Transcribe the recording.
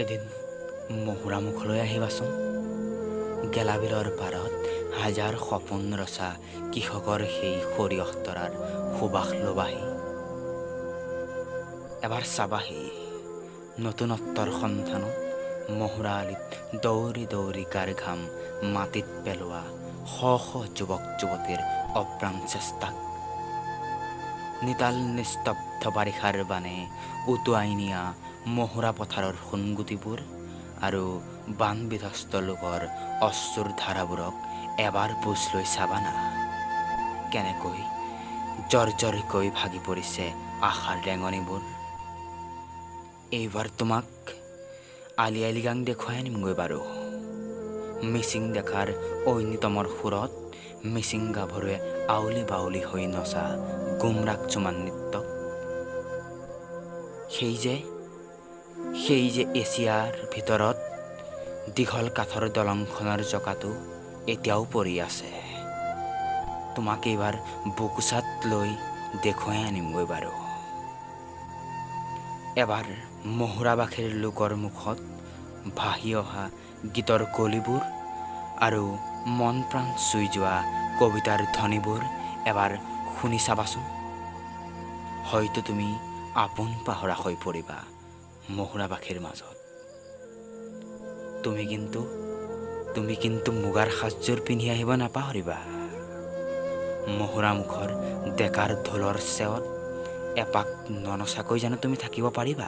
এদিন মহুৰা মুখলৈ আহিবাচোন। গেলাবিলৰ পাৰত হাজাৰ সপোন ৰচা কৃষকৰ সেই সৰিয়হ তৰাৰ সুবাস লবাহি। এবাৰ চাবাহি নতুনত্বৰ সন্ধানত মহুৰা আলিত দৌৰি দৌৰি গাৰ ঘাম মাটিত পেলোৱা শ শ যুৱক যুৱতীৰ অপ্ৰাণ চেষ্টাক। নিতাল নিস্তব্ধ বাৰিষাৰ বানে উটুৱাই নিয়া মহুৰা পথাৰৰ সোণগুটিবোৰ আৰু বান বিধ্বস্ত লোকৰ অশ্ৰুৰ ধাৰাবোৰক এবাৰ বুজ লৈ চাবানা। কেনেকৈ জৰ্জৰকৈ ভাগি পৰিছে আশাৰ ৰেঙনিবোৰ। এইবাৰ তোমাক আলি আই লৃগাং দেখুৱাই আনিমগৈ বাৰু। মিচিং ডেকাৰ ঐনিতমৰ সুৰত মিচিং গাভৰুৱে আউলি বাউলি হৈ নচা গুমৰাগ চুমান নৃত্য। সেই যে এছিয়াৰ ভিতৰত দীঘল কাঠৰ দলংখনৰ জঁকাটো এতিয়াও পৰি আছে। তোমাক এইবাৰ বুকুচাত লৈ দেখুৱাই আনিমগৈ বাৰু। এবাৰ মহুৰাবাসীৰ লোকৰ মুখত ভাহি অহা গীতৰ কলিবোৰ আৰু মন প্ৰাণ চুই যোৱা কবিতাৰ ধ্বনিবোৰ এবাৰ শুনি চাবাচোন। হয়তো তুমি আপোন পাহৰা হৈ পৰিবা মহুৰাবাসীৰ মাজত। তুমি কিন্তু মুগাৰ সাজযোৰ পিন্ধি আহিব নাপাহৰিবা। মহুৰা মুখৰ ডেকাৰ ঢোলৰ চেৱত এপাক ননচাকৈ জানো তুমি থাকিব পাৰিবা?